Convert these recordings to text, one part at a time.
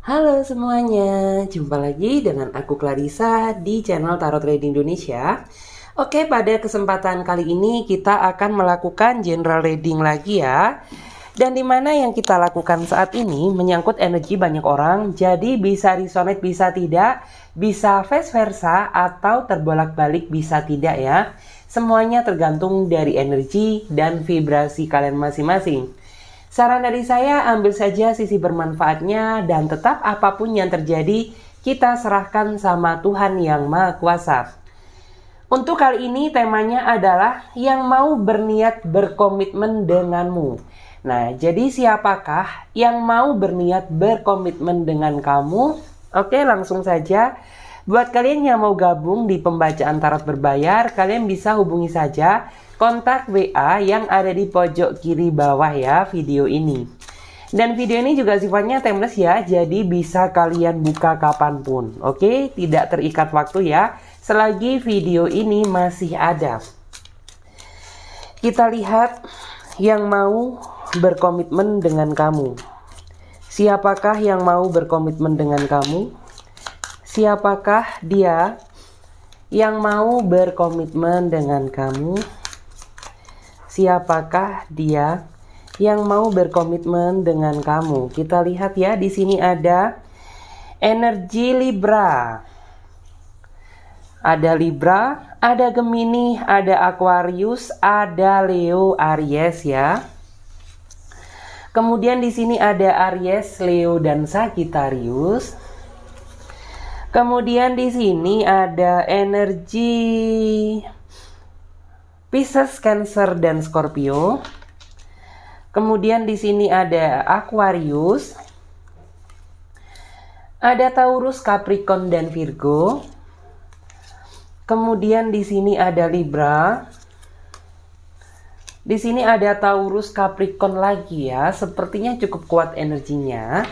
Halo semuanya, jumpa lagi dengan aku Clarissa di channel Tarot Trading Indonesia. Oke, pada kesempatan kali ini kita akan melakukan general reading lagi ya. Dan dimana yang kita lakukan saat ini menyangkut energi banyak orang, jadi bisa resonate, bisa tidak, bisa vice versa, atau terbolak-balik bisa tidak ya. Semuanya tergantung dari energi dan vibrasi kalian masing-masing. Saran dari saya, ambil saja sisi bermanfaatnya dan tetap apapun yang terjadi, kita serahkan sama Tuhan Yang Maha Kuasa. Untuk kali ini temanya adalah yang mau berniat berkomitmen denganmu. Nah, jadi siapakah yang mau berniat berkomitmen dengan kamu? Oke, langsung saja. Buat kalian yang mau gabung di pembacaan tarot berbayar, kalian bisa hubungi saja kontak WA yang ada di pojok kiri bawah ya video ini. Dan video ini juga sifatnya timeless ya, jadi bisa kalian buka kapanpun. Oke, tidak terikat waktu ya, selagi video ini masih ada. Kita lihat yang mau berkomitmen dengan kamu. Siapakah yang mau berkomitmen dengan kamu? Siapakah dia yang mau berkomitmen dengan kamu? Siapakah dia yang mau berkomitmen dengan kamu? Kita lihat ya, di sini ada energi Libra. Ada Libra, ada Gemini, ada Aquarius, ada Leo, Aries ya. Kemudian di sini ada Aries, Leo dan Sagittarius. Kemudian di sini ada energi Pisces, Cancer dan Scorpio. Kemudian di sini ada Aquarius. Ada Taurus, Capricorn dan Virgo. Kemudian di sini ada Libra. Di sini ada Taurus, Capricorn lagi ya. Sepertinya cukup kuat energinya.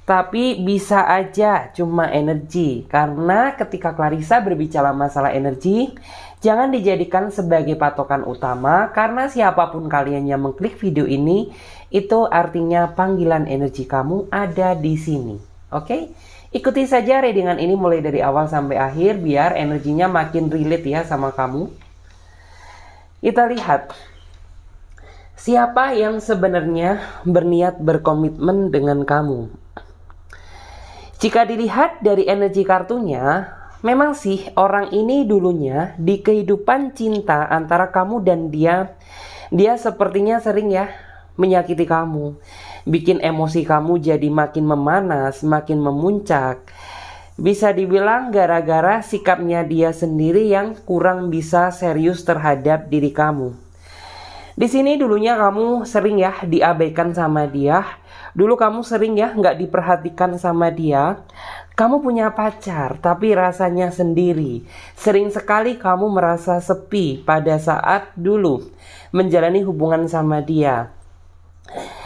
Tapi bisa aja cuma energi. Karena ketika Clarissa berbicara masalah energi, jangan dijadikan sebagai patokan utama. Karena siapapun kalian yang mengklik video ini, itu artinya panggilan energi kamu ada di sini. Oke? Ikuti saja readingan ini mulai dari awal sampai akhir, biar energinya makin relate ya sama kamu. Kita lihat. Siapa yang sebenarnya berniat berkomitmen dengan kamu? Jika dilihat dari energi kartunya, memang sih orang ini dulunya di kehidupan cinta antara kamu dan dia sepertinya sering ya menyakiti kamu. Bikin emosi kamu jadi makin memanas, makin memuncak. Bisa dibilang gara-gara sikapnya dia sendiri yang kurang bisa serius terhadap diri kamu. Di sini dulunya kamu sering ya diabaikan sama dia. Dulu kamu sering ya nggak diperhatikan sama dia. Kamu punya pacar tapi rasanya sendiri. Sering sekali kamu merasa sepi pada saat dulu menjalani hubungan sama dia.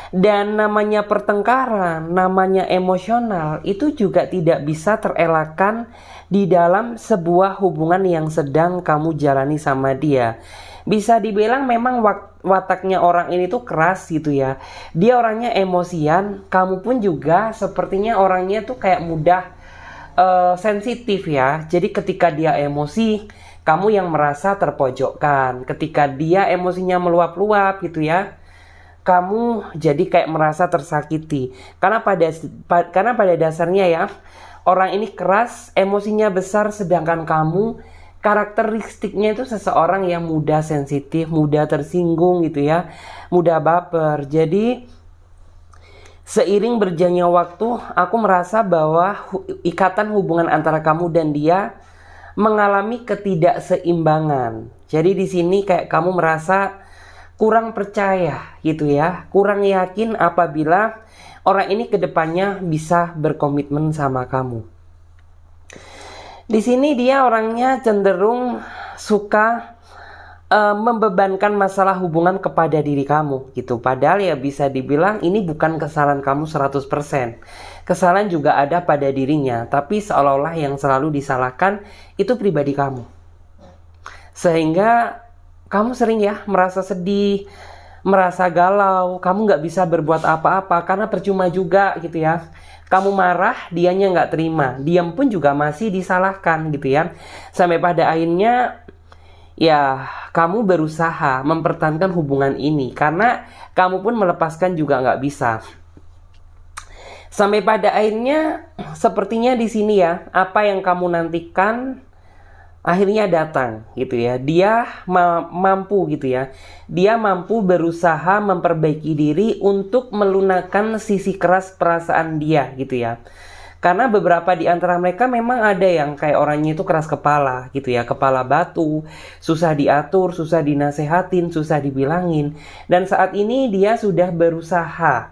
Dan namanya pertengkaran, namanya emosional itu juga tidak bisa terelakkan di dalam sebuah hubungan yang sedang kamu jalani sama dia. Bisa dibilang memang wataknya orang ini tuh keras gitu ya. Dia orangnya emosian, kamu pun juga sepertinya orangnya tuh kayak mudah sensitif ya. Jadi ketika dia emosi, kamu yang merasa terpojokkan. Ketika dia emosinya meluap-luap gitu ya, kamu jadi kayak merasa tersakiti. Karena pada dasarnya ya, orang ini keras, emosinya besar, sedangkan kamu karakteristiknya itu seseorang yang mudah sensitif, mudah tersinggung gitu ya, mudah baper. Jadi seiring berjalannya waktu, aku merasa bahwa ikatan hubungan antara kamu dan dia mengalami ketidakseimbangan. Jadi di sini kayak kamu merasa kurang percaya gitu ya, kurang yakin apabila orang ini kedepannya bisa berkomitmen sama kamu. Di sini dia orangnya cenderung suka membebankan masalah hubungan kepada diri kamu gitu. Padahal ya bisa dibilang ini bukan kesalahan kamu 100%. Kesalahan juga ada pada dirinya, tapi seolah-olah yang selalu disalahkan itu pribadi kamu. Sehingga kamu sering ya merasa sedih, merasa galau, kamu nggak bisa berbuat apa-apa karena percuma juga gitu ya. Kamu marah, dianya nggak terima. Diam pun juga masih disalahkan gitu ya. Sampai pada akhirnya ya kamu berusaha mempertahankan hubungan ini karena kamu pun melepaskan juga nggak bisa. Sampai pada akhirnya sepertinya di sini ya, apa yang kamu nantikan akhirnya datang gitu ya. Dia mampu gitu ya. Dia mampu berusaha memperbaiki diri untuk melunakkan sisi keras perasaan dia gitu ya. Karena beberapa di antara mereka memang ada yang kayak orangnya itu keras kepala gitu ya, kepala batu, susah diatur, susah dinasehatin, susah dibilangin. Dan saat ini dia sudah berusaha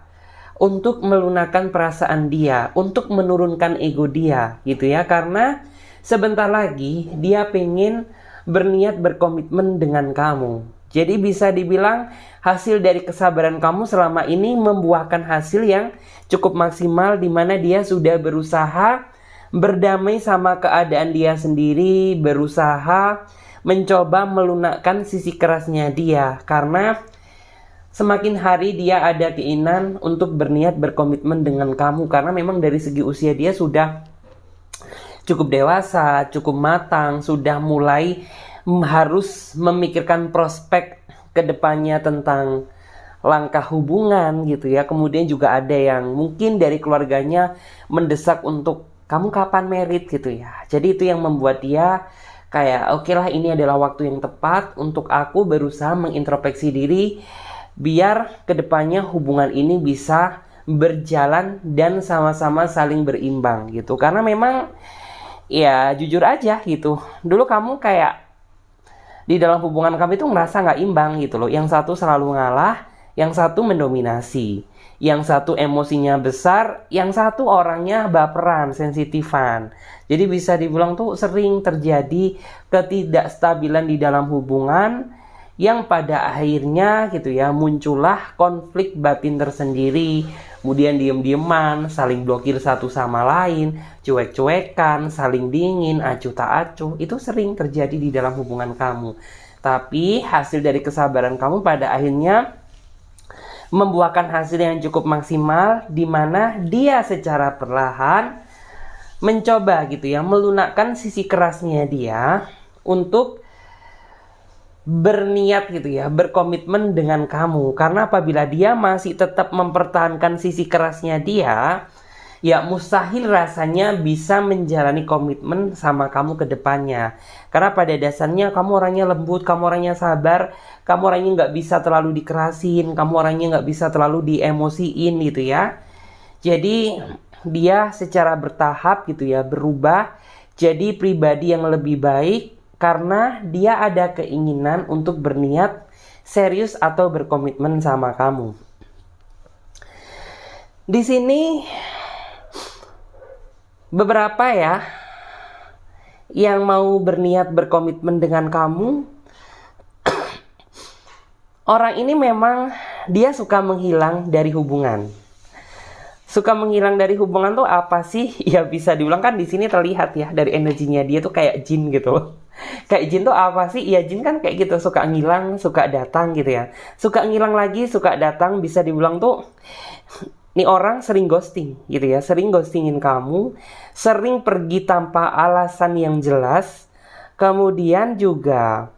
untuk melunakkan perasaan dia, untuk menurunkan ego dia gitu ya. Karena sebentar lagi dia pengen berniat berkomitmen dengan kamu. Jadi bisa dibilang hasil dari kesabaran kamu selama ini membuahkan hasil yang cukup maksimal, di mana dia sudah berusaha berdamai sama keadaan dia sendiri, berusaha mencoba melunakkan sisi kerasnya dia. Karena semakin hari dia ada keinginan untuk berniat berkomitmen dengan kamu, karena memang dari segi usia dia sudah cukup dewasa, cukup matang, sudah mulai harus memikirkan prospek kedepannya tentang langkah hubungan gitu ya. Kemudian juga ada yang mungkin dari keluarganya mendesak untuk kamu kapan merit gitu ya. Jadi itu yang membuat dia kayak oke lah, ini adalah waktu yang tepat untuk aku berusaha mengintrospeksi diri biar kedepannya hubungan ini bisa berjalan dan sama-sama saling berimbang gitu. Karena memang ya jujur aja gitu, dulu kamu kayak di dalam hubungan kami itu ngerasa nggak imbang gitu loh. Yang satu selalu ngalah, yang satu mendominasi, yang satu emosinya besar, yang satu orangnya baperan, sensitifan. Jadi bisa dibilang tuh sering terjadi ketidakstabilan di dalam hubungan, yang pada akhirnya gitu ya muncullah konflik batin tersendiri. Kemudian diem-dieman, saling blokir satu sama lain, cuek-cuekan, saling dingin, acuh tak acuh. Itu sering terjadi di dalam hubungan kamu. Tapi hasil dari kesabaran kamu pada akhirnya membuahkan hasil yang cukup maksimal, di mana dia secara perlahan mencoba gitu ya melunakkan sisi kerasnya dia untuk berniat gitu ya, berkomitmen dengan kamu. Karena apabila dia masih tetap mempertahankan sisi kerasnya dia, ya mustahil rasanya bisa menjalani komitmen sama kamu ke depannya. Karena pada dasarnya kamu orangnya lembut, kamu orangnya sabar, kamu orangnya nggak bisa terlalu dikerasin, kamu orangnya nggak bisa terlalu diemosiin gitu ya. Jadi dia secara bertahap gitu ya berubah jadi pribadi yang lebih baik, karena dia ada keinginan untuk berniat serius atau berkomitmen sama kamu. Di sini beberapa ya yang mau berniat berkomitmen dengan kamu. Orang ini memang dia suka menghilang dari hubungan. Suka menghilang dari hubungan tuh apa sih? Ya bisa diulang kan di sini terlihat ya dari energinya dia tuh kayak jin gitu. Kayak jin tuh apa sih? Ya jin kan kayak gitu, suka ngilang, suka datang gitu ya. Suka ngilang lagi, suka datang, bisa dibilang tuh nih orang sering ghosting gitu ya, sering ghostingin kamu, sering pergi tanpa alasan yang jelas. Kemudian juga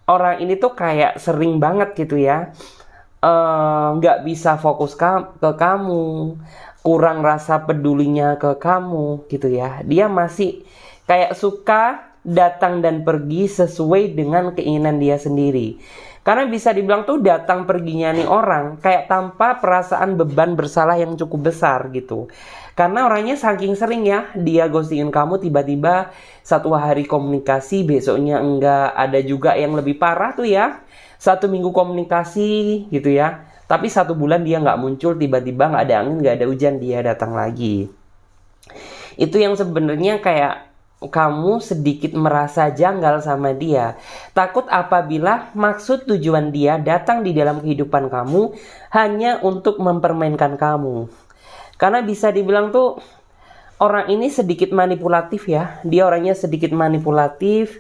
orang ini tuh kayak sering banget gitu ya nggak bisa fokus ke kamu, kurang rasa pedulinya ke kamu gitu ya. Dia masih kayak suka datang dan pergi sesuai dengan keinginan dia sendiri. Karena bisa dibilang tuh datang perginya nih orang kayak tanpa perasaan beban bersalah yang cukup besar gitu. Karena orangnya saking sering ya dia ghostingin kamu, tiba-tiba satu hari komunikasi, besoknya enggak. Ada juga yang lebih parah tuh ya, 1 minggu komunikasi gitu ya, tapi 1 bulan dia nggak muncul, tiba-tiba nggak ada angin, nggak ada hujan, dia datang lagi. Itu yang sebenarnya kayak kamu sedikit merasa janggal sama dia. Takut apabila maksud tujuan dia datang di dalam kehidupan kamu hanya untuk mempermainkan kamu. Karena bisa dibilang tuh orang ini sedikit manipulatif ya. Dia orangnya sedikit manipulatif.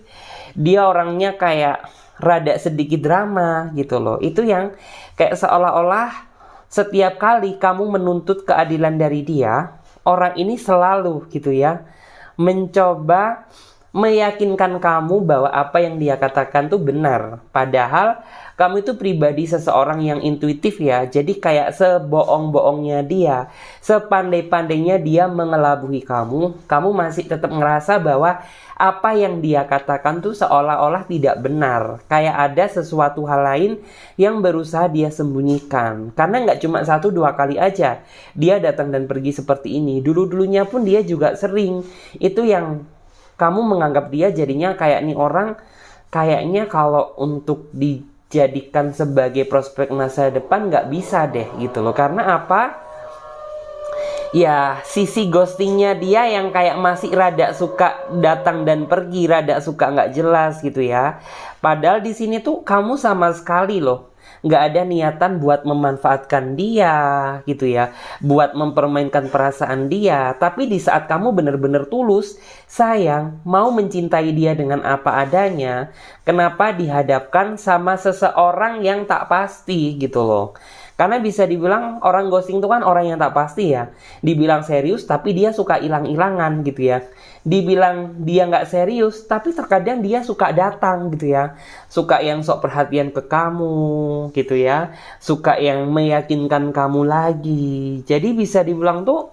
Dia orangnya kayak rada sedikit drama gitu loh. Itu yang kayak seolah-olah setiap kali kamu menuntut keadilan dari dia, orang ini selalu gitu ya mencoba meyakinkan kamu bahwa apa yang dia katakan tuh benar. Padahal kamu itu pribadi seseorang yang intuitif ya. Jadi kayak sebohong-bohongnya dia, sepandai-pandainya dia mengelabui kamu, kamu masih tetap ngerasa bahwa apa yang dia katakan tuh seolah-olah tidak benar. Kayak ada sesuatu hal lain yang berusaha dia sembunyikan. Karena nggak cuma 1-2 kali aja dia datang dan pergi seperti ini. Dulu-dulunya pun dia juga sering. Itu yang kamu menganggap dia jadinya kayak nih orang kayaknya kalau untuk dijadikan sebagai prospek masa depan nggak bisa deh gitu loh. Karena apa? Ya sisi ghostingnya dia yang kayak masih rada suka datang dan pergi, rada suka nggak jelas gitu ya. Padahal di sini tuh kamu sama sekali loh nggak ada niatan buat memanfaatkan dia gitu ya, buat mempermainkan perasaan dia. Tapi di saat kamu benar-benar tulus, sayang, mau mencintai dia dengan apa adanya, kenapa dihadapkan sama seseorang yang tak pasti gitu loh. Karena bisa dibilang orang ghosting itu kan orang yang tak pasti ya. Dibilang serius tapi dia suka hilang-hilangan gitu ya. Dibilang dia nggak serius tapi terkadang dia suka datang gitu ya. Suka yang sok perhatian ke kamu gitu ya. Suka yang meyakinkan kamu lagi. Jadi bisa dibilang tuh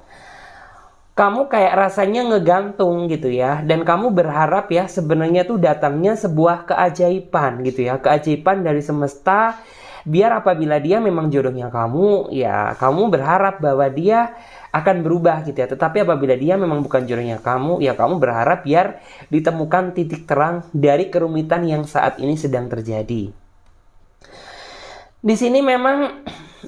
kamu kayak rasanya ngegantung gitu ya. Dan kamu berharap ya sebenarnya tuh datangnya sebuah keajaiban gitu ya. Keajaiban dari semesta. Biar apabila dia memang jodohnya kamu, ya kamu berharap bahwa dia akan berubah gitu ya. Tetapi apabila dia memang bukan jodohnya kamu, ya kamu berharap biar ditemukan titik terang dari kerumitan yang saat ini sedang terjadi. Di sini memang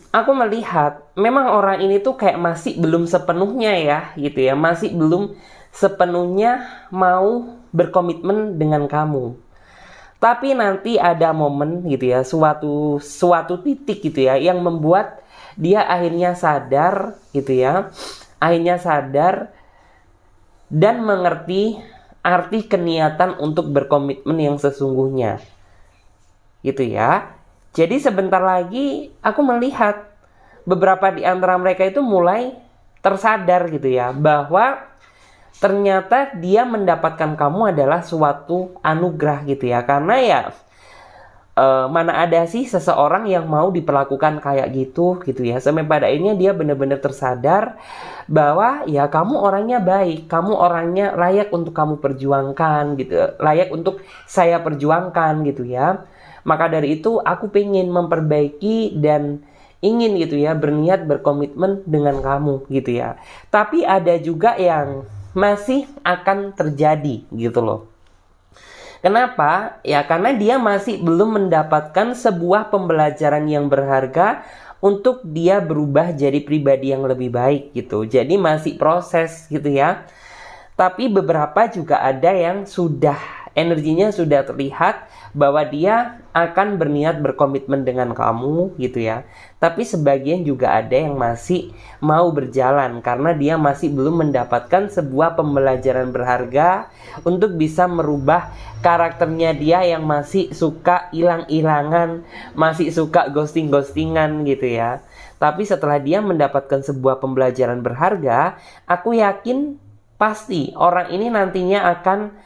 aku melihat, memang orang ini tuh kayak masih belum sepenuhnya ya gitu ya. Masih belum sepenuhnya mau berkomitmen dengan kamu. Tapi nanti ada momen gitu ya, suatu titik gitu ya yang membuat dia akhirnya sadar gitu ya. Akhirnya sadar dan mengerti arti keniatan untuk berkomitmen yang sesungguhnya. Gitu ya. Jadi sebentar lagi aku melihat beberapa di antara mereka itu mulai tersadar gitu ya bahwa ternyata dia mendapatkan kamu adalah suatu anugerah gitu ya. Karena ya mana ada sih seseorang yang mau diperlakukan kayak gitu ya. Sampai pada akhirnya dia benar-benar tersadar bahwa ya kamu orangnya baik, kamu orangnya layak untuk kamu perjuangkan gitu, layak untuk saya perjuangkan gitu ya. Maka dari itu aku pengen memperbaiki dan ingin gitu ya berniat berkomitmen dengan kamu gitu ya. Tapi ada juga yang masih akan terjadi gitu loh. Kenapa? Ya karena dia masih belum mendapatkan sebuah pembelajaran yang berharga untuk dia berubah jadi pribadi yang lebih baik gitu. Jadi masih proses gitu ya. Tapi beberapa juga ada yang sudah energinya sudah terlihat bahwa dia akan berniat berkomitmen dengan kamu gitu ya. Tapi sebagian juga ada yang masih mau berjalan karena dia masih belum mendapatkan sebuah pembelajaran berharga untuk bisa merubah karakternya dia yang masih suka hilang-hilangan, masih suka ghosting-ghostingan gitu ya. Tapi setelah dia mendapatkan sebuah pembelajaran berharga, aku yakin pasti orang ini nantinya akan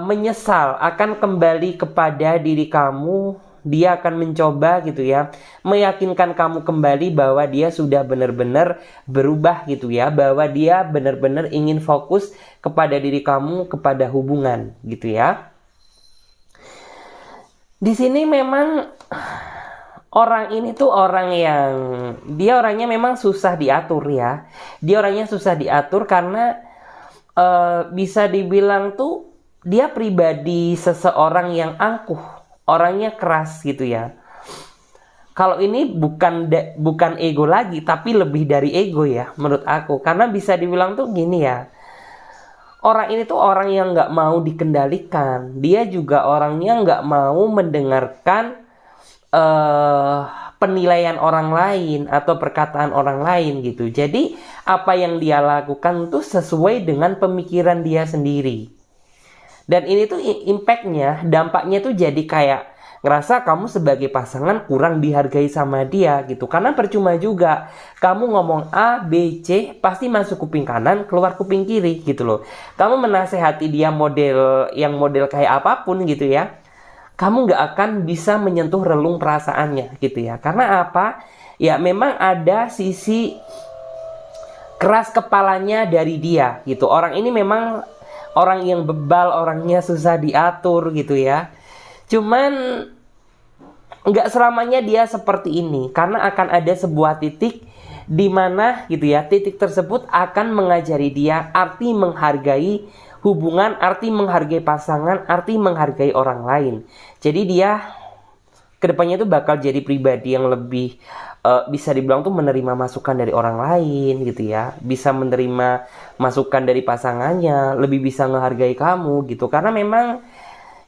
menyesal, akan kembali kepada diri kamu. Dia akan mencoba gitu ya meyakinkan kamu kembali bahwa dia sudah benar-benar berubah gitu ya, bahwa dia benar-benar ingin fokus kepada diri kamu, kepada hubungan gitu ya. Di sini memang orang ini tuh orang yang dia orangnya memang susah diatur ya. Dia orangnya susah diatur karena bisa dibilang tuh dia pribadi seseorang yang angkuh, orangnya keras gitu ya. Kalau ini bukan ego lagi, tapi lebih dari ego ya menurut aku. Karena bisa dibilang tuh gini ya, orang ini tuh orang yang nggak mau dikendalikan. Dia juga orangnya nggak mau mendengarkan penilaian orang lain atau perkataan orang lain gitu. Jadi apa yang dia lakukan tuh sesuai dengan pemikiran dia sendiri. Dan ini tuh impactnya, dampaknya tuh jadi kayak ngerasa kamu sebagai pasangan kurang dihargai sama dia gitu. Karena percuma juga kamu ngomong A, B, C pasti masuk kuping kanan, keluar kuping kiri gitu loh. Kamu menasehati dia model kayak apapun gitu ya, kamu nggak akan bisa menyentuh relung perasaannya gitu ya. Karena apa? Ya memang ada sisi keras kepalanya dari dia gitu. Orang ini memang orang yang bebal, orangnya susah diatur gitu ya. Cuman nggak selamanya dia seperti ini, karena akan ada sebuah titik di mana gitu ya, titik tersebut akan mengajari dia arti menghargai hubungan, arti menghargai pasangan, arti menghargai orang lain. Jadi dia kedepannya itu bakal jadi pribadi yang lebih bisa dibilang tuh menerima masukan dari orang lain gitu ya, bisa menerima masukan dari pasangannya, lebih bisa menghargai kamu gitu. Karena memang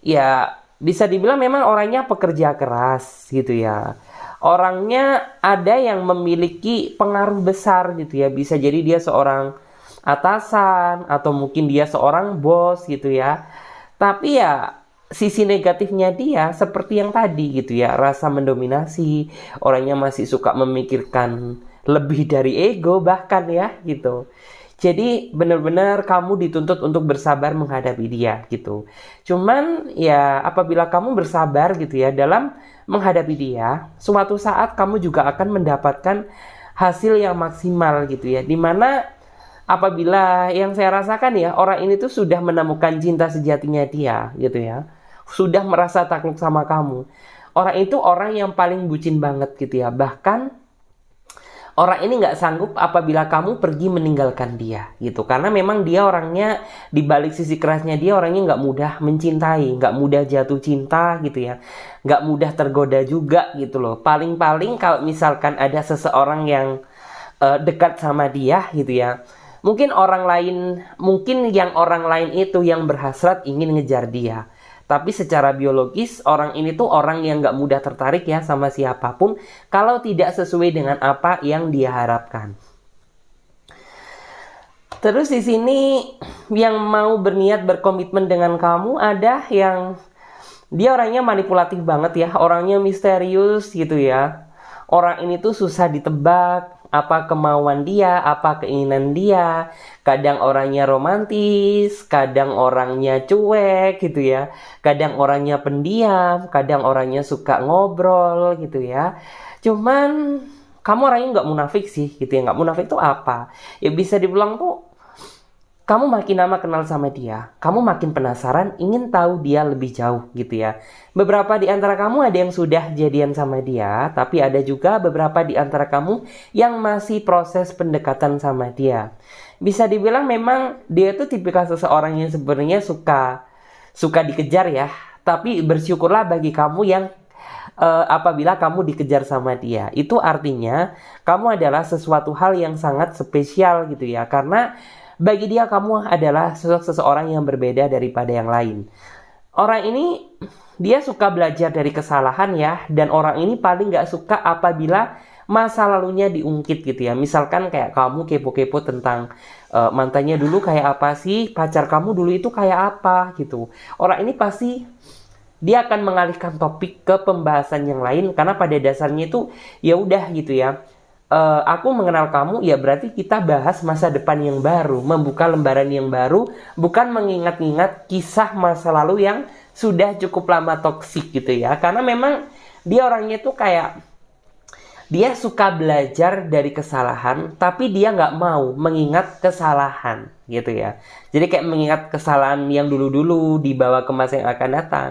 ya bisa dibilang memang orangnya pekerja keras gitu ya. Orangnya ada yang memiliki pengaruh besar gitu ya. Bisa jadi dia seorang atasan atau mungkin dia seorang bos gitu ya. Tapi ya sisi negatifnya dia seperti yang tadi gitu ya. Rasa mendominasi, orangnya masih suka memikirkan lebih dari ego bahkan ya gitu. Jadi benar-benar kamu dituntut untuk bersabar menghadapi dia gitu. Cuman ya apabila kamu bersabar gitu ya dalam menghadapi dia, suatu saat kamu juga akan mendapatkan hasil yang maksimal gitu ya. Dimana apabila yang saya rasakan ya, orang ini tuh sudah menemukan cinta sejatinya dia gitu ya. Sudah merasa takluk sama kamu. Orang itu orang yang paling bucin banget gitu ya. Bahkan orang ini nggak sanggup apabila kamu pergi meninggalkan dia gitu. Karena memang dia orangnya, di balik sisi kerasnya dia orangnya nggak mudah mencintai, nggak mudah jatuh cinta gitu ya, nggak mudah tergoda juga gitu loh. Paling-paling kalau misalkan ada seseorang yang dekat sama dia gitu ya, mungkin yang orang lain itu yang berhasrat ingin ngejar dia. Tapi secara biologis orang ini tuh orang yang gak mudah tertarik ya sama siapapun kalau tidak sesuai dengan apa yang dia harapkan. Terus di sini yang mau berniat berkomitmen dengan kamu ada yang dia orangnya manipulatif banget ya, orangnya misterius gitu ya. Orang ini tuh susah ditebak, apa kemauan dia, apa keinginan dia. Kadang orangnya romantis, kadang orangnya cuek gitu ya. Kadang orangnya pendiam, kadang orangnya suka ngobrol gitu ya. Cuman kamu orangnya nggak munafik sih gitu ya. Nggak munafik tuh apa? Ya bisa dibilang tuh kamu makin lama kenal sama dia, kamu makin penasaran, ingin tahu dia lebih jauh gitu ya. Beberapa di antara kamu ada yang sudah jadian sama dia, tapi ada juga beberapa di antara kamu yang masih proses pendekatan sama dia. Bisa dibilang memang dia tuh tipikal seseorang yang sebenarnya suka dikejar ya. Tapi bersyukurlah bagi kamu yang apabila kamu dikejar sama dia. Itu artinya kamu adalah sesuatu hal yang sangat spesial gitu ya. Karena bagi dia kamu adalah seseorang yang berbeda daripada yang lain. Orang ini dia suka belajar dari kesalahan ya. Dan orang ini paling gak suka apabila masa lalunya diungkit gitu ya. Misalkan kayak kamu kepo-kepo tentang mantannya dulu kayak apa sih, pacar kamu dulu itu kayak apa gitu. Orang ini pasti dia akan mengalihkan topik ke pembahasan yang lain. Karena pada dasarnya itu ya udah gitu ya. Aku mengenal kamu ya berarti kita bahas masa depan yang baru, membuka lembaran yang baru, bukan mengingat-ingat kisah masa lalu yang sudah cukup lama toksik gitu ya. Karena memang dia orangnya tuh kayak dia suka belajar dari kesalahan, tapi dia nggak mau mengingat kesalahan gitu ya. Jadi kayak mengingat kesalahan yang dulu-dulu dibawa ke masa yang akan datang.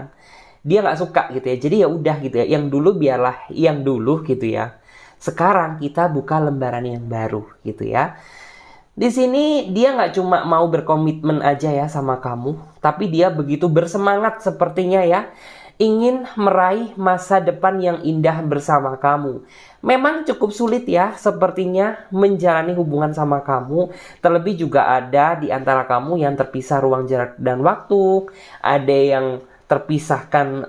Dia nggak suka gitu ya. Jadi ya udah gitu ya. Yang dulu biarlah yang dulu gitu ya. Sekarang kita buka lembaran yang baru gitu ya. Di sini dia nggak cuma mau berkomitmen aja ya sama kamu, tapi dia begitu bersemangat sepertinya ya, ingin meraih masa depan yang indah bersama kamu. Memang cukup sulit ya sepertinya menjalani hubungan sama kamu. Terlebih juga ada di antara kamu yang terpisah ruang jarak dan waktu, ada yang terpisahkan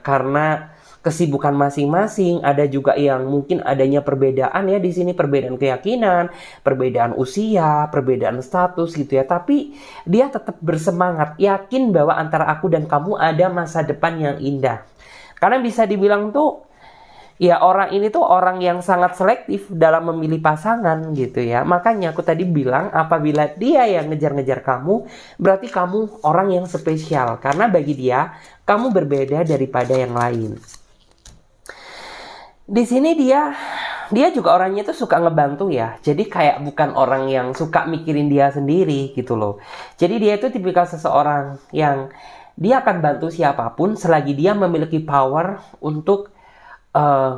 karena kesibukan masing-masing, ada juga yang mungkin adanya perbedaan ya di sini, perbedaan keyakinan, perbedaan usia, perbedaan status gitu ya. Tapi dia tetap bersemangat, yakin bahwa antara aku dan kamu ada masa depan yang indah. Karena bisa dibilang tuh ya orang ini tuh orang yang sangat selektif dalam memilih pasangan gitu ya. Makanya aku tadi bilang apabila dia yang ngejar-ngejar kamu, berarti kamu orang yang spesial. Karena bagi dia, kamu berbeda daripada yang lain. Di sini dia juga orangnya tuh suka ngebantu ya. Jadi kayak bukan orang yang suka mikirin dia sendiri gitu loh. Jadi dia itu tipikal seseorang yang dia akan bantu siapapun selagi dia memiliki power untuk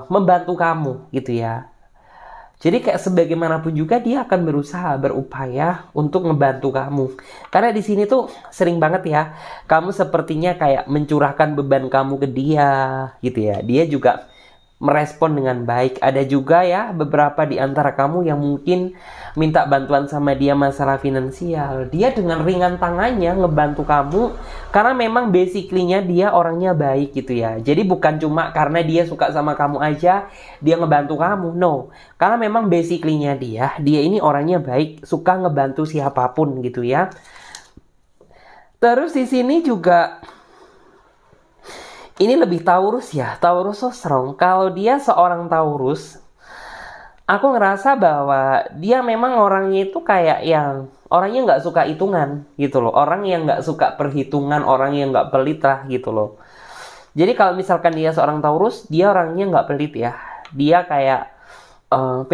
membantu kamu gitu ya. Jadi kayak sebagaimanapun juga dia akan berusaha berupaya untuk membantu kamu. Karena di sini tuh sering banget ya, kamu sepertinya kayak mencurahkan beban kamu ke dia gitu ya. Dia juga merespon dengan baik. Ada juga ya beberapa di antara kamu yang mungkin minta bantuan sama dia masalah finansial. Dia dengan ringan tangannya ngebantu kamu karena memang basically-nya dia orangnya baik gitu ya. Jadi bukan cuma karena dia suka sama kamu aja dia ngebantu kamu. No. Karena memang basically-nya dia ini orangnya baik, suka ngebantu siapapun gitu ya. Terus di sini juga ini lebih Taurus ya. Taurus so strong. Kalau dia seorang Taurus, aku ngerasa bahwa dia memang orangnya itu kayak yang orangnya nggak suka hitungan gitu loh. Orang yang nggak suka perhitungan, orang yang nggak pelit lah gitu loh. Jadi kalau misalkan dia seorang Taurus, dia orangnya nggak pelit ya. Dia kayak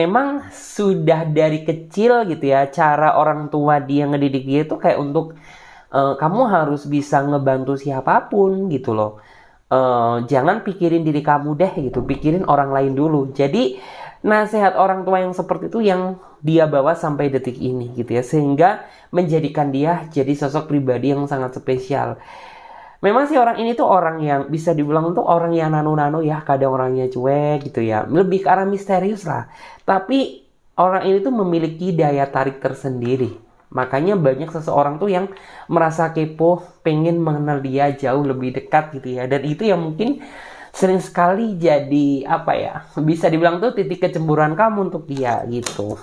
memang sudah dari kecil gitu ya. Cara orang tua dia ngedidik dia itu kayak untuk kamu harus bisa ngebantu siapapun gitu loh. Jangan pikirin diri kamu deh gitu, pikirin orang lain dulu. Jadi nasihat orang tua yang seperti itu yang dia bawa sampai detik ini gitu ya, sehingga menjadikan dia jadi sosok pribadi yang sangat spesial. Memang sih orang ini tuh orang yang bisa dibilang tuh orang yang nano-nano ya, kadang orangnya cuek gitu ya, lebih ke arah misterius lah. Tapi orang ini tuh memiliki daya tarik tersendiri. Makanya banyak seseorang tuh yang merasa kepo, pengen mengenal dia jauh lebih dekat gitu ya. Dan itu yang mungkin sering sekali jadi apa ya, bisa dibilang tuh titik kecemburuan kamu untuk dia gitu.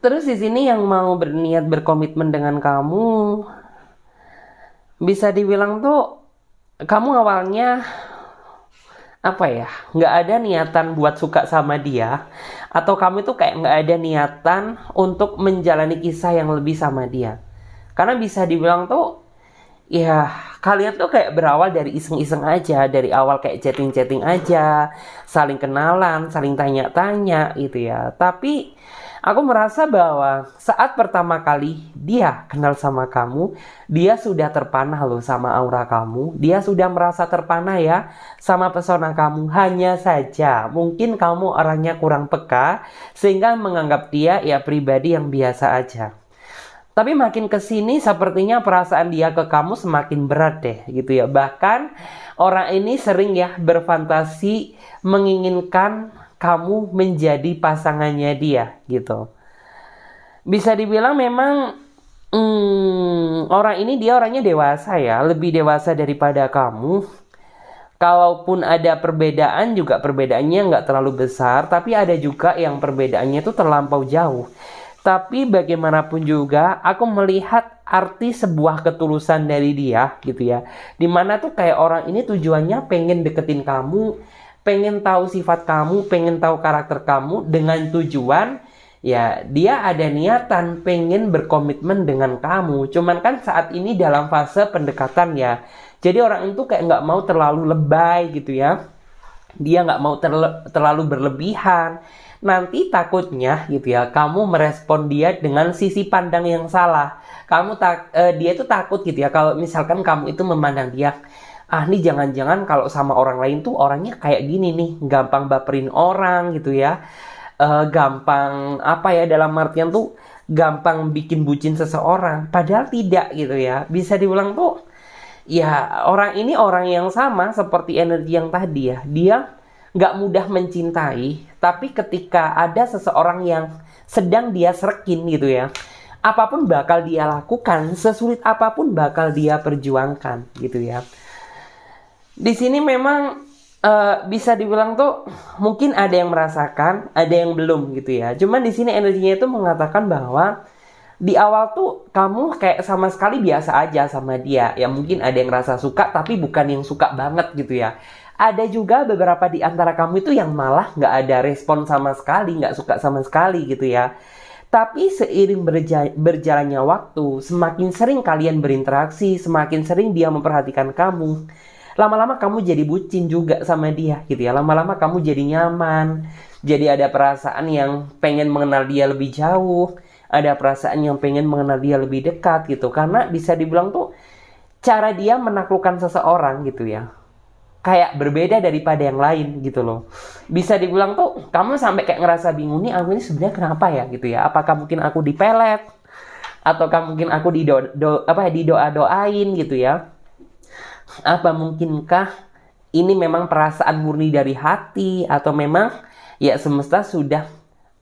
Terus di sini yang mau berniat berkomitmen dengan kamu, bisa dibilang tuh kamu awalnya apa ya, nggak ada niatan buat suka sama dia, atau kamu itu kayak nggak ada niatan untuk menjalani kisah yang lebih sama dia. Karena bisa dibilang tuh ya kalian tuh kayak berawal dari iseng-iseng aja, dari awal kayak chatting-chatting aja, saling kenalan, saling tanya-tanya gitu ya. Tapi aku merasa bahwa saat pertama kali dia kenal sama kamu, dia sudah terpanah loh sama aura kamu. Dia sudah merasa terpanah ya sama pesona kamu. Hanya saja mungkin kamu orangnya kurang peka sehingga menganggap dia ya pribadi yang biasa aja. Tapi makin kesini sepertinya perasaan dia ke kamu semakin berat deh gitu ya. Bahkan orang ini sering ya berfantasi menginginkan kamu menjadi pasangannya dia gitu. Bisa dibilang memang orang ini dia orangnya dewasa ya, lebih dewasa daripada kamu. Kalaupun ada perbedaan juga perbedaannya nggak terlalu besar, tapi ada juga yang perbedaannya itu terlampau jauh. Tapi bagaimanapun juga aku melihat arti sebuah ketulusan dari dia gitu ya. Dimana tuh kayak orang ini tujuannya pengen deketin kamu, pengen tahu sifat kamu, pengen tahu karakter kamu dengan tujuan ya dia ada niatan pengen berkomitmen dengan kamu. Cuman kan saat ini dalam fase pendekatan ya. Jadi orang itu kayak nggak mau terlalu lebay gitu ya. Dia nggak mau terlalu berlebihan. Nanti takutnya gitu ya, kamu merespon dia dengan sisi pandang yang salah. Dia itu takut gitu ya, kalau misalkan kamu itu memandang dia, nih jangan-jangan kalau sama orang lain tuh orangnya kayak gini nih, gampang baperin orang gitu ya, gampang apa ya, dalam artian tuh gampang bikin bucin seseorang. Padahal tidak gitu ya. Bisa diulang tuh, ya orang ini orang yang sama seperti energi yang tadi ya. Dia nggak mudah mencintai, tapi ketika ada seseorang yang sedang dia serekin gitu ya, apapun bakal dia lakukan, sesulit apapun bakal dia perjuangkan gitu ya. Di sini memang bisa dibilang tuh mungkin ada yang merasakan, ada yang belum gitu ya. Cuman di sini energinya itu mengatakan bahwa Di awal tuh kamu kayak sama sekali biasa aja sama dia. Ya mungkin ada yang rasa suka tapi bukan yang suka banget gitu ya. Ada juga beberapa di antara kamu itu yang malah nggak ada respon sama sekali, nggak suka sama sekali gitu ya. Tapi seiring berjalannya waktu, semakin sering kalian berinteraksi, semakin sering dia memperhatikan kamu. Lama-lama kamu jadi bucin juga sama dia gitu ya. Lama-lama kamu jadi nyaman, jadi ada perasaan yang pengen mengenal dia lebih jauh, ada perasaan yang pengen mengenal dia lebih dekat gitu. Karena bisa dibilang tuh cara dia menaklukkan seseorang gitu ya, kayak berbeda daripada yang lain gitu loh. Bisa dibilang tuh kamu sampai kayak ngerasa bingung nih, aku ini sebenarnya kenapa ya gitu ya. Apakah mungkin aku dipelet, ataukah mungkin aku didoa-doain gitu ya. Apa mungkinkah ini memang perasaan murni dari hati, atau memang ya semesta sudah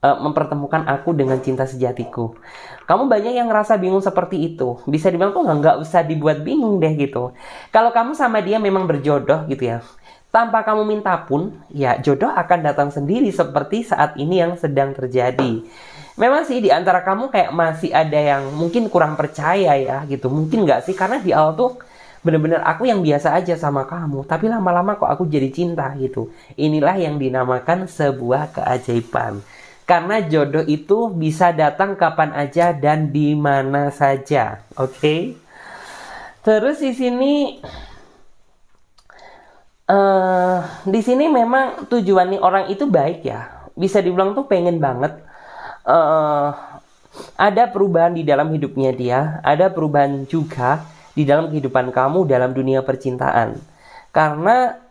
mempertemukan aku dengan cinta sejatiku. Kamu banyak yang ngerasa bingung seperti itu. Bisa dibilang tuh nggak usah dibuat bingung deh gitu. Kalau kamu sama dia memang berjodoh gitu ya, tanpa kamu minta pun, ya jodoh akan datang sendiri seperti saat ini yang sedang terjadi. Memang sih di antara kamu kayak masih ada yang mungkin kurang percaya ya gitu. Mungkin nggak sih, karena di awal tuh bener-bener aku yang biasa aja sama kamu, tapi lama-lama kok aku jadi cinta gitu. Inilah yang dinamakan sebuah keajaiban. Karena jodoh itu bisa datang kapan aja dan di mana saja, oke? Terus di sini memang tujuan nih orang itu baik ya. Bisa dibilang tuh pengen banget eh, ada perubahan di dalam hidupnya dia, ada perubahan juga di dalam kehidupan kamu dalam dunia percintaan. Karena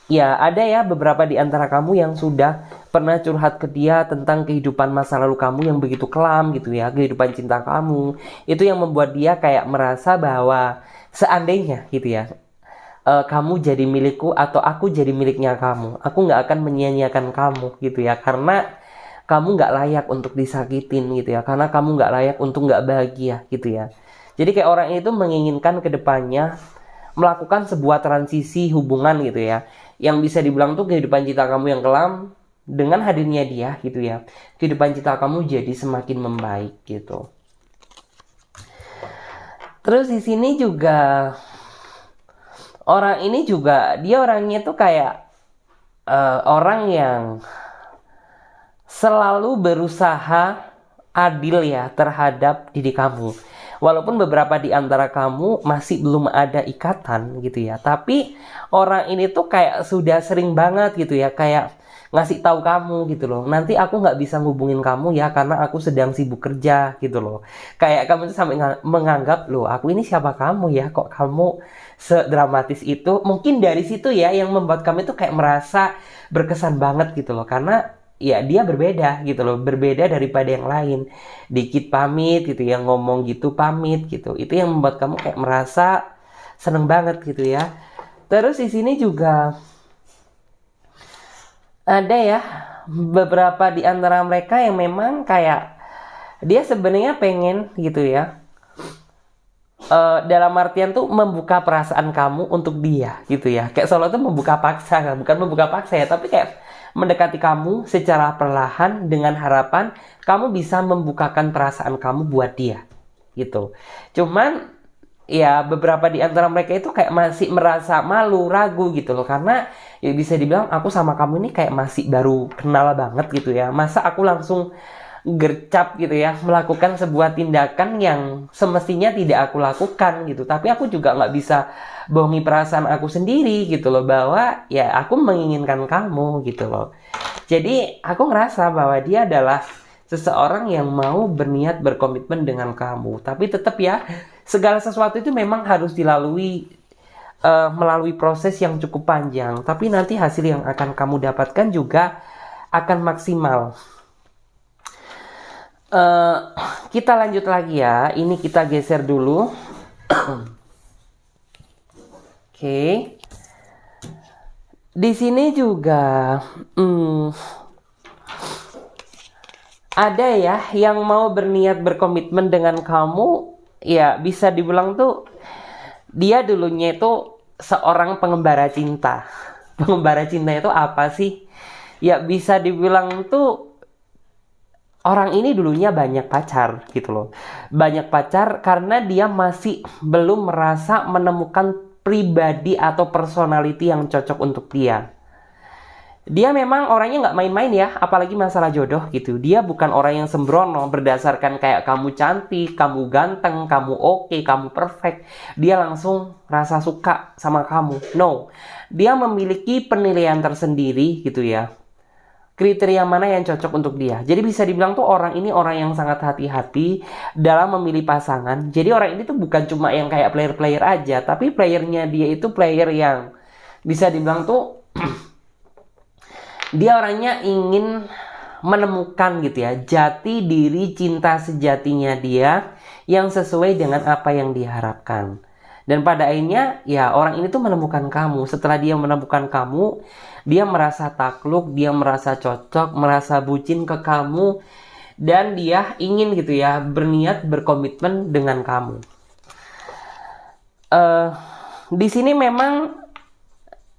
ya ada ya beberapa di antara kamu yang sudah pernah curhat ke dia tentang kehidupan masa lalu kamu yang begitu kelam gitu ya, kehidupan cinta kamu. Itu yang membuat dia kayak merasa bahwa seandainya gitu ya, kamu jadi milikku atau aku jadi miliknya kamu, aku nggak akan menyia-nyiakan kamu gitu ya, karena kamu nggak layak untuk disakitin gitu ya, karena kamu nggak layak untuk nggak bahagia gitu ya. Jadi kayak orang itu menginginkan kedepannya melakukan sebuah transisi hubungan gitu ya, yang bisa dibilang tuh kehidupan cinta kamu yang kelam dengan hadirnya dia gitu ya, kehidupan cinta kamu jadi semakin membaik gitu. Terus di sini juga orang ini juga dia orangnya tuh kayak orang yang selalu berusaha adil ya terhadap diri kamu. Walaupun beberapa di antara kamu masih belum ada ikatan gitu ya, tapi orang ini tuh kayak sudah sering banget gitu ya, kayak ngasih tahu kamu gitu loh, nanti aku nggak bisa ngubungin kamu ya karena aku sedang sibuk kerja gitu loh. Kayak kamu tuh sampai menganggap, loh aku ini siapa kamu ya, kok kamu sedramatis itu. Mungkin dari situ ya yang membuat kamu itu kayak merasa berkesan banget gitu loh, karena ya dia berbeda gitu loh, berbeda daripada yang lain. Dikit pamit gitu ya, ngomong gitu pamit gitu. Itu yang membuat kamu kayak merasa seneng banget gitu ya. Terus di sini juga ada ya beberapa di antara mereka yang memang kayak dia sebenarnya pengen gitu ya, dalam artian tuh membuka perasaan kamu untuk dia gitu ya. Kayak Solo tuh membuka paksa, bukan membuka paksa ya, tapi kayak mendekati kamu secara perlahan dengan harapan kamu bisa membukakan perasaan kamu buat dia gitu. Cuman ya beberapa di antara mereka itu kayak masih merasa malu, ragu gitu loh, karena ya bisa dibilang aku sama kamu ini kayak masih baru kenal banget gitu ya. Masa aku langsung gercap gitu ya melakukan sebuah tindakan yang semestinya tidak aku lakukan gitu. Tapi aku juga nggak bisa bohongi perasaan aku sendiri gitu loh, bahwa ya aku menginginkan kamu gitu loh. Jadi aku ngerasa bahwa dia adalah seseorang yang mau berniat berkomitmen dengan kamu. Tapi tetap ya, segala sesuatu itu memang harus dilalui melalui proses yang cukup panjang. Tapi nanti hasil yang akan kamu dapatkan juga akan maksimal. Kita lanjut lagi ya. Ini kita geser dulu. Oke. Di sini juga ada ya yang mau berniat berkomitmen dengan kamu. Ya bisa dibilang tuh dia dulunya itu seorang pengembara cinta. Pengembara cinta itu apa sih? Ya bisa dibilang tuh orang ini dulunya banyak pacar gitu loh. Banyak pacar karena dia masih belum merasa menemukan pribadi atau personality yang cocok untuk dia. Dia memang orangnya nggak main-main ya, apalagi masalah jodoh gitu. Dia bukan orang yang sembrono berdasarkan kayak kamu cantik, kamu ganteng, kamu oke, kamu perfect. Dia langsung rasa suka sama kamu. No, dia memiliki penilaian tersendiri gitu ya. Kriteria mana yang cocok untuk dia. Jadi bisa dibilang tuh orang ini orang yang sangat hati-hati dalam memilih pasangan. Jadi orang ini tuh bukan cuma yang kayak player-player aja, tapi playernya dia itu player yang bisa dibilang tuh dia orangnya ingin menemukan gitu ya jati diri cinta sejatinya dia yang sesuai dengan apa yang diharapkan. Dan pada akhirnya ya orang ini tuh menemukan kamu. Setelah dia menemukan kamu, dia merasa takluk, dia merasa cocok, merasa bucin ke kamu, dan dia ingin gitu ya berniat berkomitmen dengan kamu. Di sini memang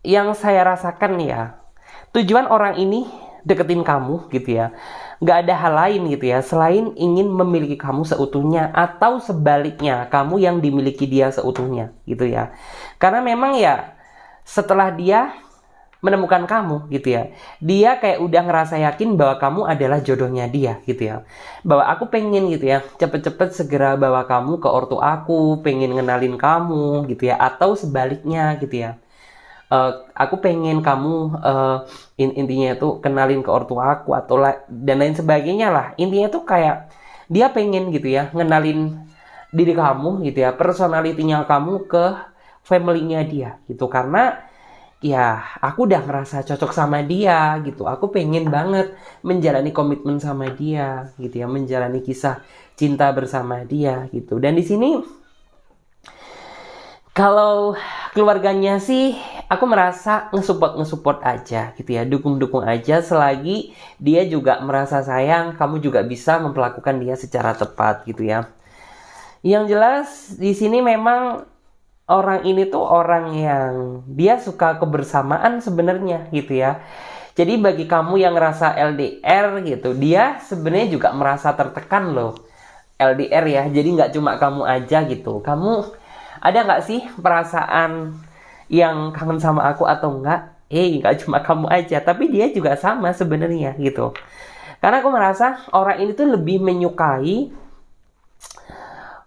yang saya rasakan ya, tujuan orang ini deketin kamu gitu ya, nggak ada hal lain gitu ya selain ingin memiliki kamu seutuhnya, atau sebaliknya kamu yang dimiliki dia seutuhnya gitu ya. Karena memang ya setelah dia menemukan kamu gitu ya, dia kayak udah ngerasa yakin bahwa kamu adalah jodohnya dia gitu ya. Bahwa aku pengen gitu ya cepet-cepet segera bawa kamu ke ortu aku, pengen ngenalin kamu gitu ya, atau sebaliknya gitu ya. Aku pengen kamu intinya itu kenalin ke ortu aku atau dan lain sebagainya lah. Intinya tuh kayak dia pengen gitu ya ngenalin diri kamu gitu ya, personalitinya kamu ke family-nya dia gitu. Karena ya aku udah ngerasa cocok sama dia gitu. Aku pengen banget menjalani komitmen sama dia gitu ya, menjalani kisah cinta bersama dia gitu. Dan di sini kalau keluarganya sih aku merasa ngesupport aja gitu ya, dukung aja selagi dia juga merasa sayang, kamu juga bisa memperlakukan dia secara tepat gitu ya. Yang jelas di sini memang orang ini tuh orang yang dia suka kebersamaan sebenarnya gitu ya. Jadi bagi kamu yang ngerasa LDR gitu, dia sebenarnya juga merasa tertekan loh LDR ya. Jadi nggak cuma kamu aja gitu. Kamu ada nggak sih perasaan yang kangen sama aku atau enggak? Nggak cuma kamu aja, tapi dia juga sama sebenarnya gitu. Karena aku merasa orang ini tuh lebih menyukai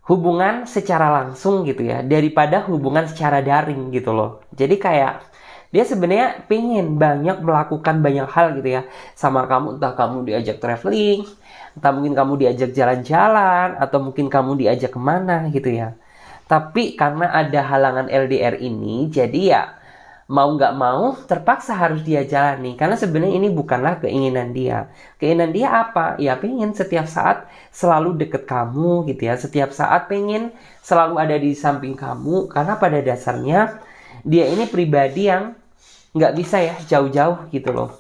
hubungan secara langsung gitu ya, daripada hubungan secara daring gitu loh. Jadi kayak dia sebenarnya pengen banyak melakukan banyak hal gitu ya sama kamu. Entah kamu diajak traveling, entah mungkin kamu diajak jalan-jalan, atau mungkin kamu diajak kemana gitu ya. Tapi karena ada halangan LDR ini, jadi ya mau nggak mau terpaksa harus dia jalani. Karena sebenarnya ini bukanlah keinginan dia. Keinginan dia apa? Ya pengen setiap saat selalu deket kamu gitu ya. Setiap saat pengen selalu ada di samping kamu. Karena pada dasarnya dia ini pribadi yang nggak bisa ya jauh-jauh gitu loh.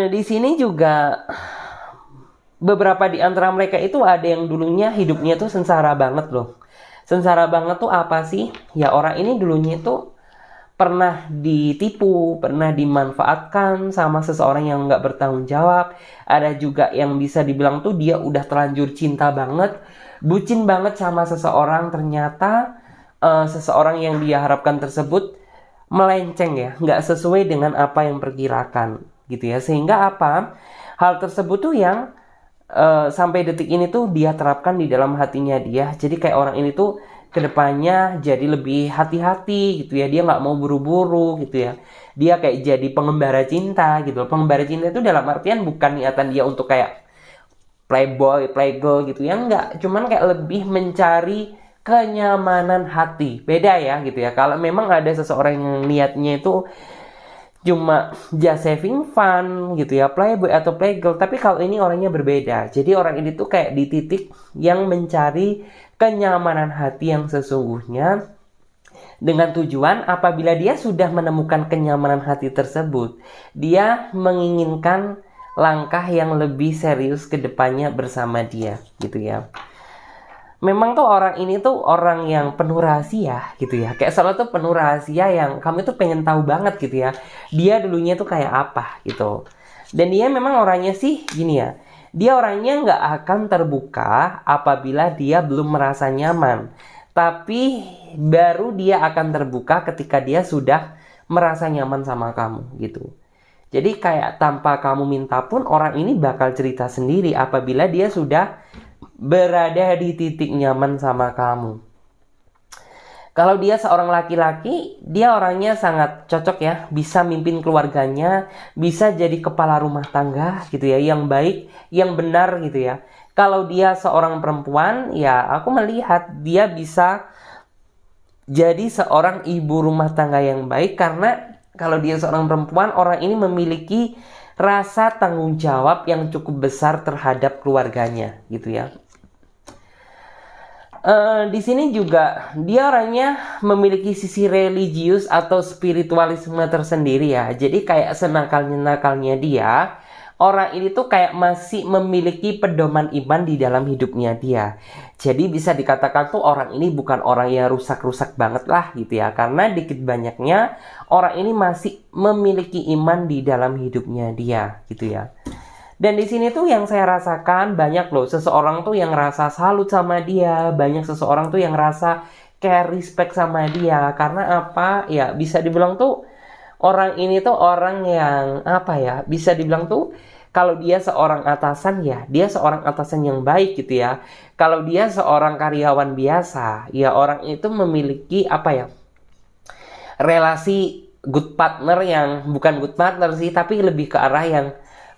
Di sini juga beberapa di antara mereka itu ada yang dulunya hidupnya tuh sengsara banget loh. Sengsara banget tuh apa sih? Ya orang ini dulunya tuh pernah ditipu, pernah dimanfaatkan sama seseorang yang nggak bertanggung jawab. Ada juga yang bisa dibilang tuh dia udah terlanjur cinta banget, bucin banget sama seseorang. Ternyata seseorang yang dia harapkan tersebut melenceng ya, nggak sesuai dengan apa yang perkirakan gitu ya. Sehingga apa? Hal tersebut tuh yang sampai detik ini tuh dia terapkan di dalam hatinya dia. Jadi kayak orang ini tuh kedepannya jadi lebih hati-hati gitu ya. Dia nggak mau buru-buru gitu ya. Dia kayak jadi pengembara cinta gitu. Pengembara cinta itu dalam artian bukan niatan dia untuk kayak playboy, playgirl gitu ya. Enggak, cuman kayak lebih mencari kenyamanan hati. Beda ya gitu ya. Kalau memang ada seseorang yang niatnya itu cuma just saving fun gitu ya, playboy atau playgirl. Tapi kalau ini orangnya berbeda. Jadi orang ini tuh kayak di titik yang mencari kenyamanan hati yang sesungguhnya, dengan tujuan apabila dia sudah menemukan kenyamanan hati tersebut, dia menginginkan langkah yang lebih serius ke depannya bersama dia gitu ya. Memang tuh orang ini tuh orang yang penuh rahasia gitu ya. Kayak selalu tuh penuh rahasia yang kamu tuh pengen tahu banget gitu ya. Dia dulunya tuh kayak apa gitu. Dan dia memang orangnya sih gini ya, dia orangnya nggak akan terbuka apabila dia belum merasa nyaman. Tapi baru dia akan terbuka ketika dia sudah merasa nyaman sama kamu gitu. Jadi kayak tanpa kamu minta pun orang ini bakal cerita sendiri apabila dia sudah berada di titik nyaman sama kamu. Kalau dia seorang laki-laki, dia orangnya sangat cocok ya, bisa mimpin keluarganya, bisa jadi kepala rumah tangga gitu ya, yang baik, yang benar gitu ya. Kalau dia seorang perempuan, ya aku melihat dia bisa jadi seorang ibu rumah tangga yang baik, karena kalau dia seorang perempuan, orang ini memiliki rasa tanggung jawab yang cukup besar terhadap keluarganya gitu ya. Di sini juga dia orangnya memiliki sisi religius atau spiritualisme tersendiri ya. Jadi kayak senakalnya dia, orang ini tuh kayak masih memiliki pedoman iman di dalam hidupnya dia. Jadi bisa dikatakan tuh orang ini bukan orang yang rusak-rusak banget lah gitu ya. Karena dikit banyaknya orang ini masih memiliki iman di dalam hidupnya dia gitu ya. Dan di sini tuh yang saya rasakan banyak loh seseorang tuh yang rasa salut sama dia, banyak seseorang tuh yang rasa kayak respect sama dia. Karena apa? Ya bisa dibilang tuh orang ini tuh orang yang apa ya? Bisa dibilang tuh kalau dia seorang atasan ya, dia seorang atasan yang baik gitu ya. Kalau dia seorang karyawan biasa, ya orang itu memiliki apa ya? Relasi good partner yang bukan good partner sih, tapi lebih ke arah yang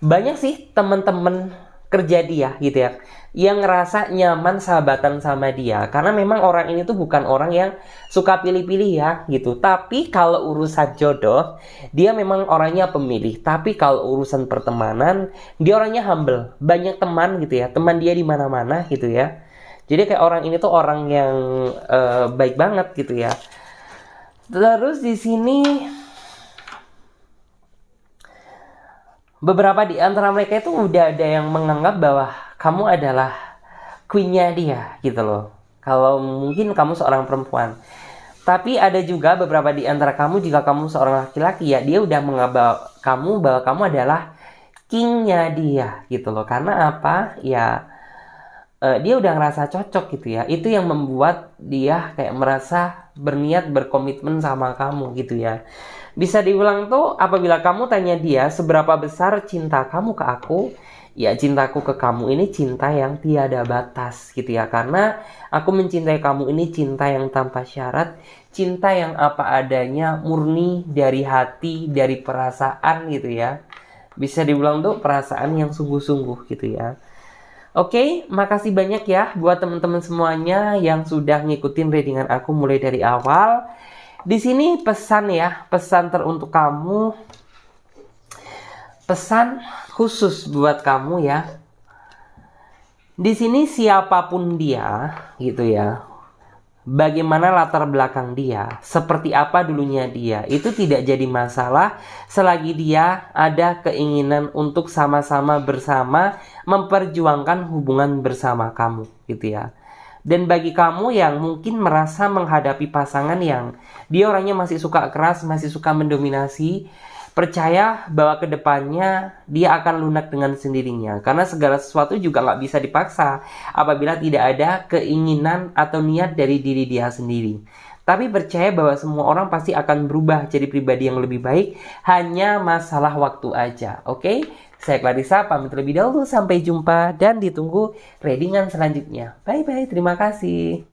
banyak sih teman-teman kerja dia gitu ya, yang ngerasa nyaman sahabatan sama dia. Karena memang orang ini tuh bukan orang yang suka pilih-pilih ya gitu. Tapi kalau urusan jodoh, dia memang orangnya pemilih. Tapi kalau urusan pertemanan, dia orangnya humble. Banyak teman gitu ya, teman dia di mana-mana gitu ya. Jadi kayak orang ini tuh orang yang baik banget gitu ya. Terus di sini beberapa di antara mereka itu udah ada yang menganggap bahwa kamu adalah queen-nya dia gitu loh. Kalau mungkin kamu seorang perempuan. Tapi ada juga beberapa di antara kamu, jika kamu seorang laki-laki ya, dia udah menganggap kamu bahwa kamu adalah king-nya dia gitu loh. Karena apa? Ya dia udah ngerasa cocok gitu ya. Itu yang membuat dia kayak merasa berniat berkomitmen sama kamu gitu ya. Bisa dibilang tuh apabila kamu tanya dia seberapa besar cinta kamu ke aku, ya cintaku ke kamu ini cinta yang tiada batas gitu ya. Karena aku mencintai kamu ini cinta yang tanpa syarat, cinta yang apa adanya, murni dari hati, dari perasaan gitu ya. Bisa dibilang tuh perasaan yang sungguh-sungguh gitu ya. Oke, makasih banyak ya buat teman-teman semuanya yang sudah ngikutin readingan aku mulai dari awal. Di sini pesan ya, pesan teruntuk kamu, pesan khusus buat kamu ya. Di sini siapapun dia, gitu ya, bagaimana latar belakang dia, seperti apa dulunya dia, itu tidak jadi masalah selagi dia ada keinginan untuk sama-sama bersama memperjuangkan hubungan bersama kamu, gitu ya. Dan bagi kamu yang mungkin merasa menghadapi pasangan yang dia orangnya masih suka keras, masih suka mendominasi, percaya bahwa kedepannya dia akan lunak dengan sendirinya. Karena segala sesuatu juga nggak bisa dipaksa apabila tidak ada keinginan atau niat dari diri dia sendiri. Tapi percaya bahwa semua orang pasti akan berubah jadi pribadi yang lebih baik, hanya masalah waktu aja. Oke? Saya Clarissa pamit terlebih dahulu, sampai jumpa dan ditunggu readingan selanjutnya. Bye bye, terima kasih.